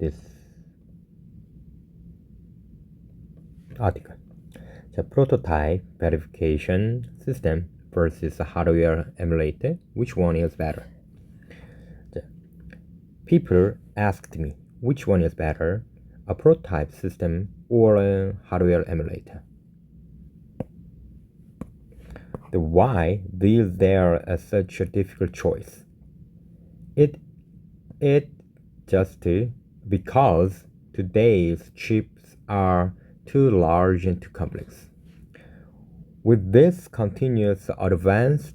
this article. The prototype verification system versus hardware emulator, which one is better? The people asked me which one is better, a prototype system or a hardware emulator. The why is there such a difficult choice? It just because today's chips are too large and too complex. With this continuous advance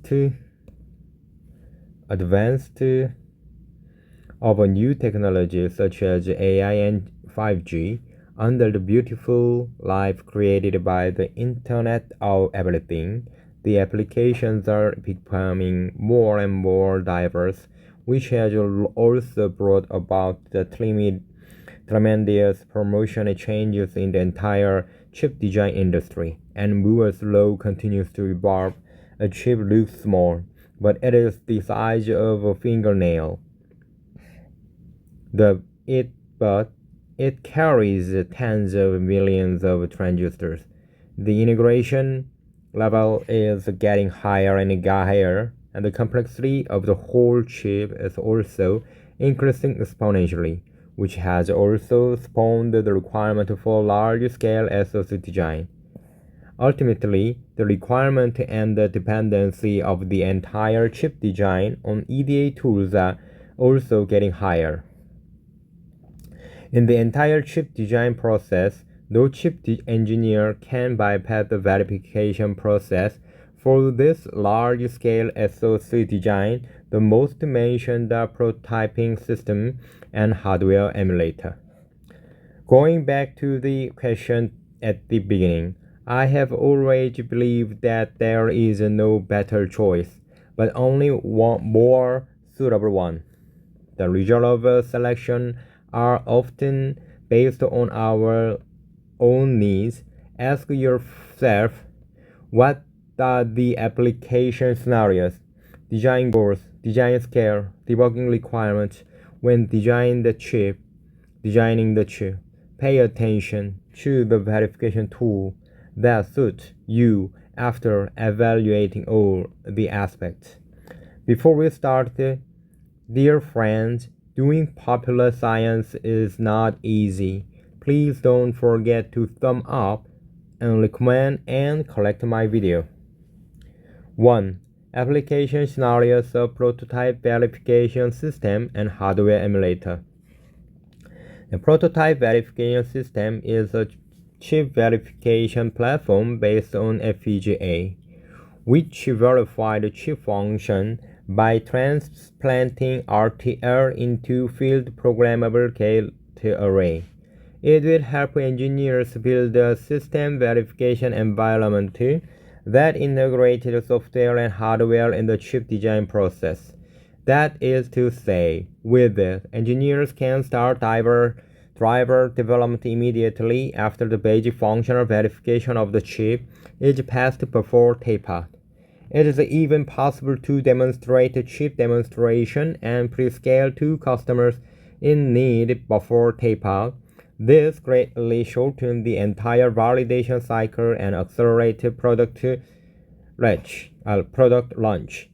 of a new technology such as AI and 5G, under the beautiful life created by the Internet of Everything, the applications are becoming more and more diverse, which has also brought about the tremendous promotional changes in the entire chip design industry. And Moore's law continues to evolve. A chip looks small, but it is the size of a fingernail. But it carries tens of millions of transistors. The integration level is getting higher and higher, and the complexity of the whole chip is also increasing exponentially, which has also spawned the requirement for large-scale SoC design. Ultimately, the requirement and the dependency of the entire chip design on EDA tools are also getting higher. In the entire chip design process, no chip engineer can bypass the verification process. For this large-scale SoC design, the most mentioned are prototyping system and hardware emulator. Going back to the question at the beginning, I have always believed that there is no better choice, but only one more suitable one. The result of a selection are often based on our own needs. Ask yourself, what are the application scenarios, design goals, design scale, debugging requirements when designing the chip? Pay attention to the verification tool that suits you after evaluating all the aspects. Before we start, dear friends, doing popular science is not easy. Please don't forget to thumb up and recommend and collect my video. 1. Application scenarios of prototype verification system and hardware emulator. The prototype verification system is a chip verification platform based on FPGA, which verifies the chip function by transplanting RTL into field programmable gate array. It will help engineers build a system verification environment that integrates the software and hardware in the chip design process. That is to say, with it, engineers can start driver development immediately after the basic functional verification of the chip is passed before tape-out. It is even possible to demonstrate a chip demonstration and pre-scale to customers in need before tape-out. This greatly shortens the entire validation cycle and accelerates product launch.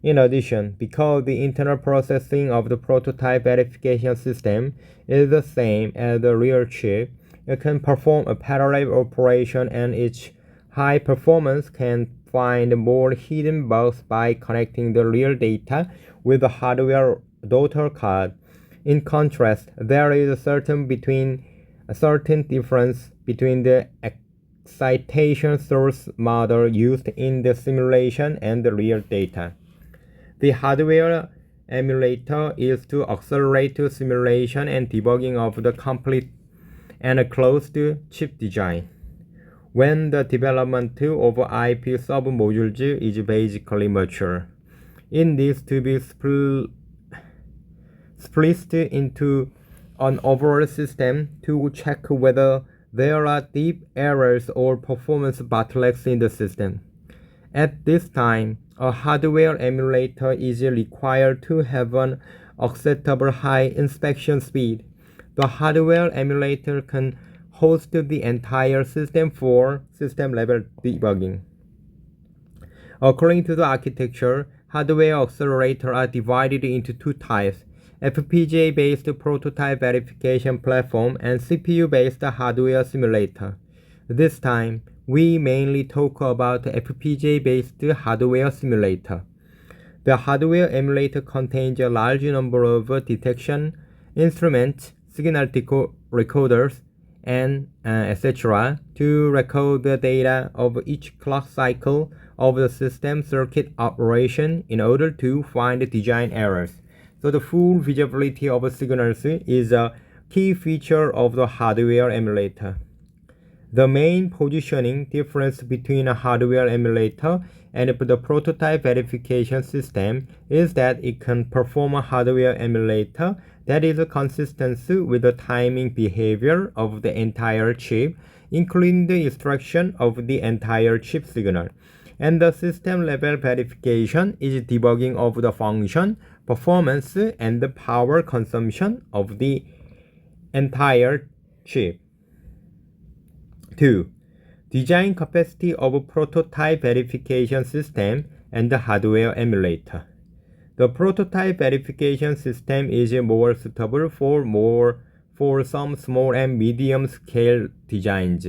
In addition, because the internal processing of the prototype verification system is the same as the real chip, it can perform a parallel operation, and its high performance can find more hidden bugs by connecting the real data with the hardware daughter card. In contrast, there is a certain difference between the excitation source model used in the simulation and the real data. The hardware emulator is to accelerate simulation and debugging of the complete and closed chip design, when the development of IP sub-modules is basically mature. It needs to be split into an overall system to check whether there are deep errors or performance bottlenecks in the system. At this time, a hardware emulator is required to have an acceptable high inspection speed. The hardware emulator can host the entire system for system-level debugging. According to the architecture, hardware accelerators are divided into two types: FPGA-based prototype verification platform and CPU-based hardware simulator. This time, we mainly talk about FPGA-based hardware simulator. The hardware emulator contains a large number of detection instruments, signal recorders, and etc. to record the data of each clock cycle of the system circuit operation in order to find design errors. So the full visibility of signals is a key feature of the hardware emulator. The main positioning difference between a hardware emulator and the prototype verification system is that it can perform a hardware emulator that is consistent with the timing behavior of the entire chip, including the instruction of the entire chip signal. And the system-level verification is debugging of the function, performance, and the power consumption of the entire chip. 2. Design capacity of prototype verification system and the hardware emulator. The prototype verification system is more suitable for some small and medium scale designs,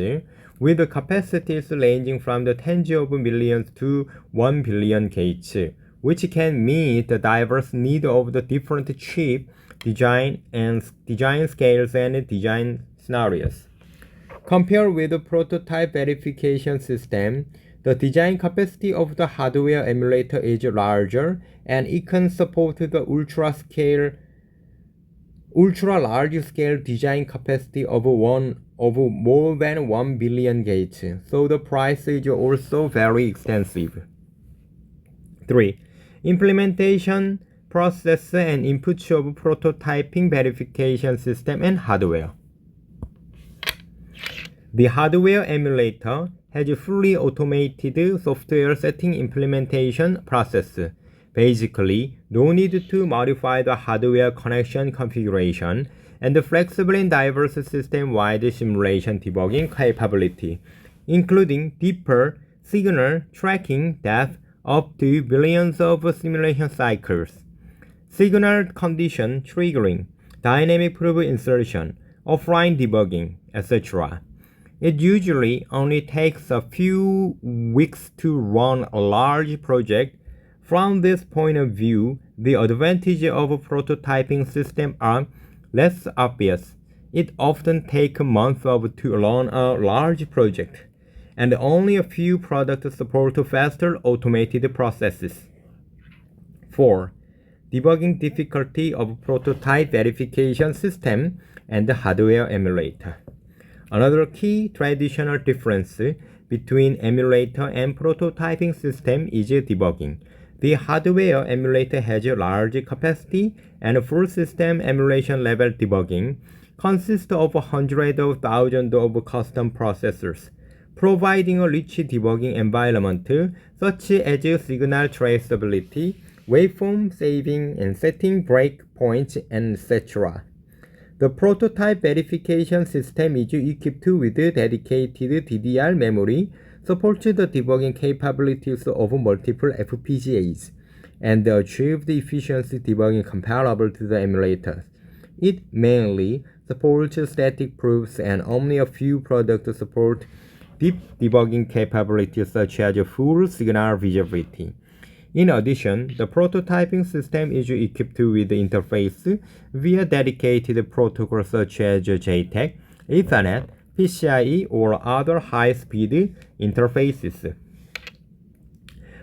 with capacities ranging from the tens of millions to 1 billion gates, which can meet the diverse needs of the different chip design scales and design scenarios. Compared with the prototype verification system, the design capacity of the hardware emulator is larger, and it can support the ultra-large scale design capacity of more than 1 billion gates. So the price is also very extensive. 3. Implementation, process, and inputs of prototyping verification system and hardware. The hardware emulator has a fully automated software setting implementation process. Basically, no need to modify the hardware connection configuration, and the flexible and diverse system-wide simulation debugging capability, including deeper signal tracking depth up to billions of simulation cycles, signal condition triggering, dynamic proof insertion, offline debugging, etc. It usually only takes a few weeks to run a large project. From this point of view, the advantages of a prototyping system are less obvious. It often takes months to run a large project, and only a few products support faster automated processes. 4. Debugging difficulty of prototype verification system and the hardware emulator. Another key traditional difference between emulator and prototyping system is debugging. The hardware emulator has a large capacity, and full system emulation level debugging consists of hundreds of thousands of custom processors, providing a rich debugging environment such as signal traceability, waveform saving and setting breakpoints, etc. The prototype verification system is equipped with dedicated DDR memory, supports the debugging capabilities of multiple FPGAs, and achieves the efficiency debugging comparable to the emulators. It mainly supports static proofs, and only a few products support deep debugging capabilities such as full signal visibility. In addition, the prototyping system is equipped with the interface via dedicated protocols such as JTAG, Ethernet, PCIe, or other high-speed interfaces.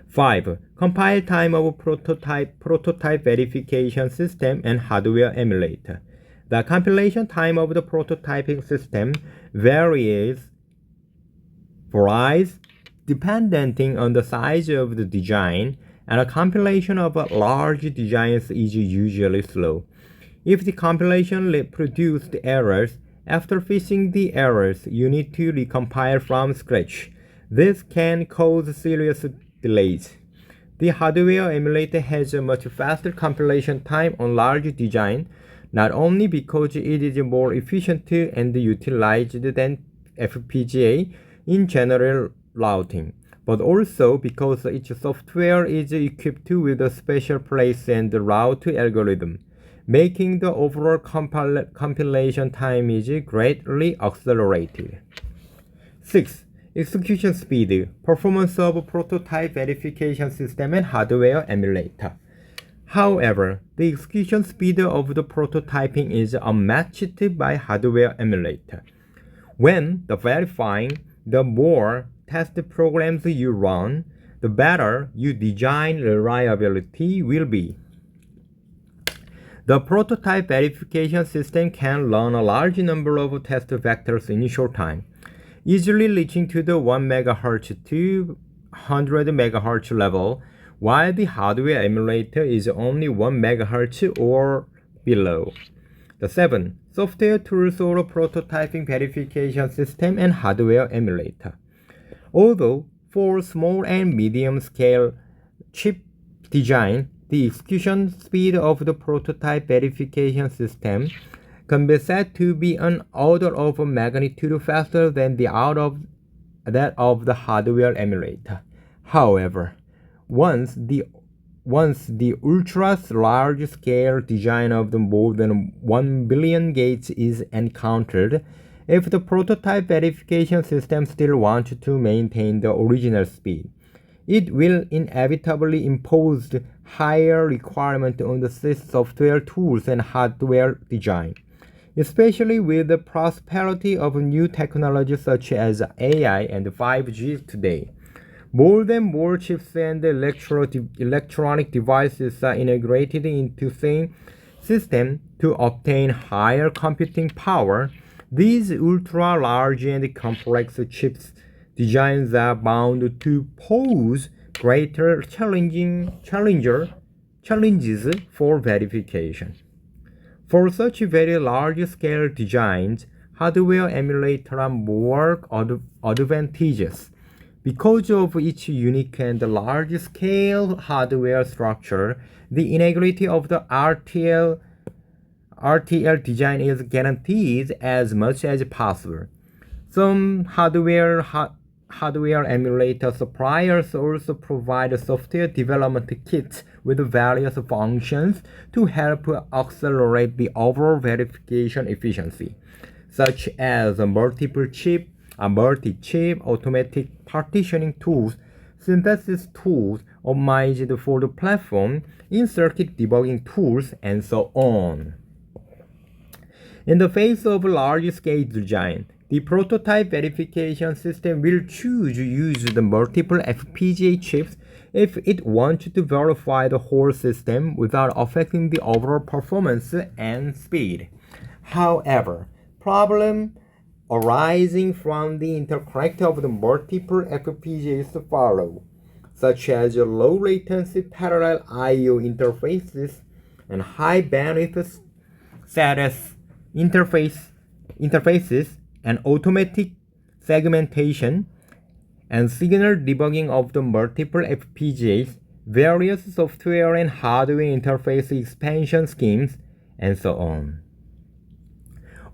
5. Compile time of prototype verification system and hardware emulator. The compilation time of the prototyping system varies depending on the size of the design, and a compilation of large designs is usually slow. If the compilation produced errors, after fixing the errors, you need to recompile from scratch. This can cause serious delays. The hardware emulator has a much faster compilation time on large design, not only because it is more efficient and utilized than FPGA in general routing, but also because its software is equipped with a special place and route algorithm, making the overall compilation time is greatly accelerated. 6. Execution speed, performance of prototype verification system and hardware emulator. However, the execution speed of the prototyping is unmatched by hardware emulator. When the more test programs you run, the better your design reliability will be. The prototype verification system can run a large number of test vectors in a short time, easily reaching to the 1 MHz to 100 MHz level, while the hardware emulator is only 1 MHz or below. The 7. Software tools or prototyping verification system and hardware emulator. Although for small and medium scale chip design, the execution speed of the prototype verification system can be said to be an order of magnitude faster than that of the hardware emulator. However, once the ultra large scale design of the more than 1 billion gates is encountered, if the prototype verification system still wants to maintain the original speed, it will inevitably impose higher requirements on the software tools and hardware design, especially with the prosperity of new technologies such as AI and 5G today. More and more chips and electronic devices are integrated into the system to obtain higher computing power. These ultra-large and complex chips designs are bound to pose greater challenges for verification. For such very large-scale designs, hardware emulators are more advantageous. Because of its unique and large-scale hardware structure, the integrity of the RTL design is guaranteed as much as possible. Some hardware emulator suppliers also provide software development kits with various functions to help accelerate the overall verification efficiency, such as multi-chip, automatic partitioning tools, synthesis tools optimized for the platform, in-circuit debugging tools, and so on. In the face of large-scale design, the prototype verification system will choose to use the multiple FPGA chips if it wants to verify the whole system without affecting the overall performance and speed. However, problems arising from the interconnect of the multiple FPGAs follow, such as low latency parallel I/O interfaces and high bandwidth status interfaces and automatic segmentation and signal debugging of the multiple FPGAs, various software and hardware interface expansion schemes, and so on.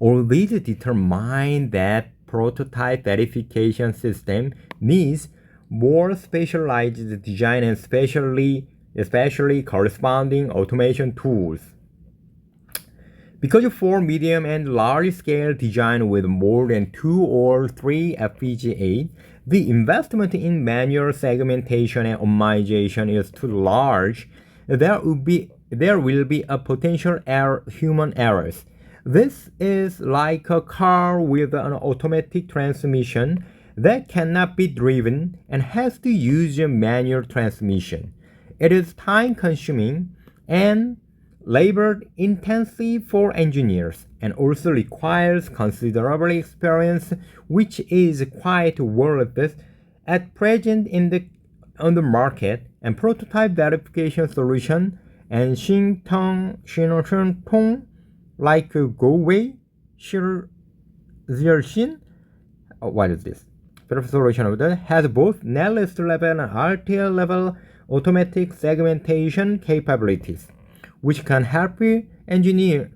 All these determine that prototype verification system needs more specialized design and especially corresponding automation tools. Because for medium and large scale design with more than 2 or 3 FPGA, the investment in manual segmentation and optimization is too large. There will be a potential human errors. This is like a car with an automatic transmission that cannot be driven and has to use a manual transmission. It is time consuming and labor intensive for engineers and also requires considerable experience, which is quite worth it at present on the market. And prototype verification solution and Xintong like Gowei, Zerxin, what is this? Solution of that has both netlist level and RTL level automatic segmentation capabilities, which can help engineers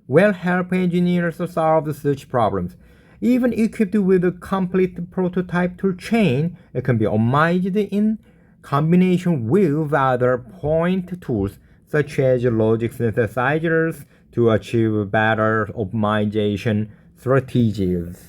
will help engineers solve such problems. Even equipped with a complete prototype toolchain, it can be optimized in combination with other point tools such as logic synthesizers to achieve better optimization strategies.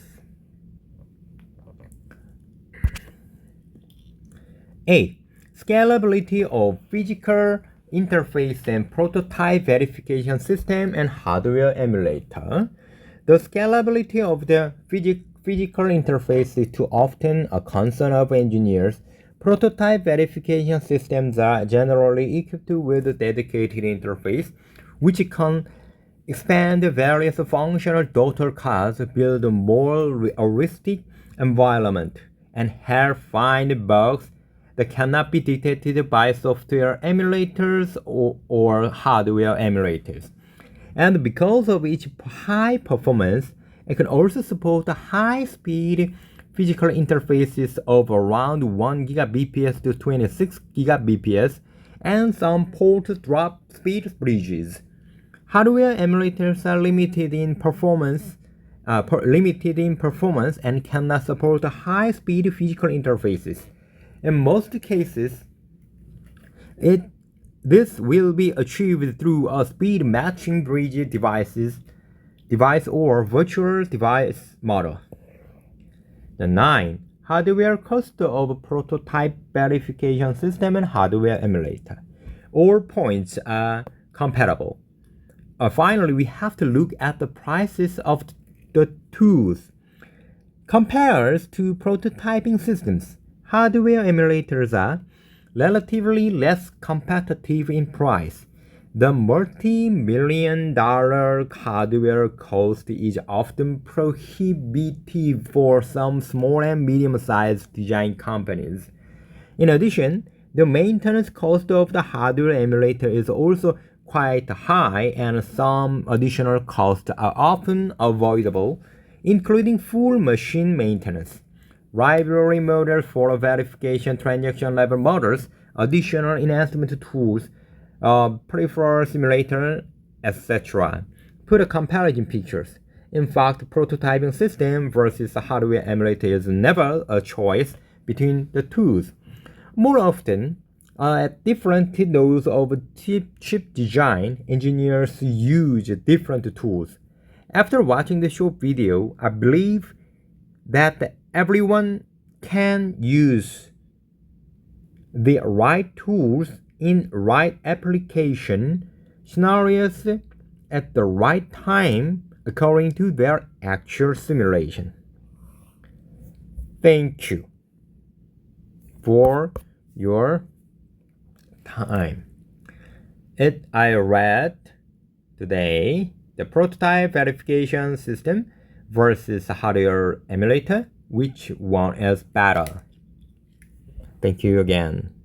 A. Scalability of physical interface and prototype verification system and hardware emulator. The scalability of the physical interface is too often a concern of engineers. Prototype verification systems are generally equipped with a dedicated interface, which can expand various functional daughter cards, build a more realistic environment, and help find bugs that cannot be detected by software emulators or hardware emulators. And because of its high performance, it can also support high-speed physical interfaces of around 1 Gbps to 26 Gbps and some port drop speed bridges. Hardware emulators are limited in performance and cannot support high-speed physical interfaces. In most cases, this will be achieved through a speed matching bridge device or virtual device model. The 9. Hardware cost of prototype verification system and hardware emulator. All points are comparable. Finally, we have to look at the prices of the tools. Compared to prototyping systems, hardware emulators are relatively less competitive in price. The multi-million-dollar hardware cost is often prohibitive for some small and medium-sized design companies. In addition, the maintenance cost of the hardware emulator is also quite high, and some additional costs are often avoidable, including full machine maintenance, library models for verification, transaction level models, additional enhancement tools, peripheral simulator, etc. Put a comparison pictures. In fact, prototyping system versus hardware emulator is never a choice between the tools. More often, at different nodes of chip design, engineers use different tools. After watching the short video, I believe that everyone can use the right tools in right application scenarios at the right time according to their actual simulation. Thank you for your time. I read today the prototype verification system versus hardware emulator. Which one is better? Thank you again.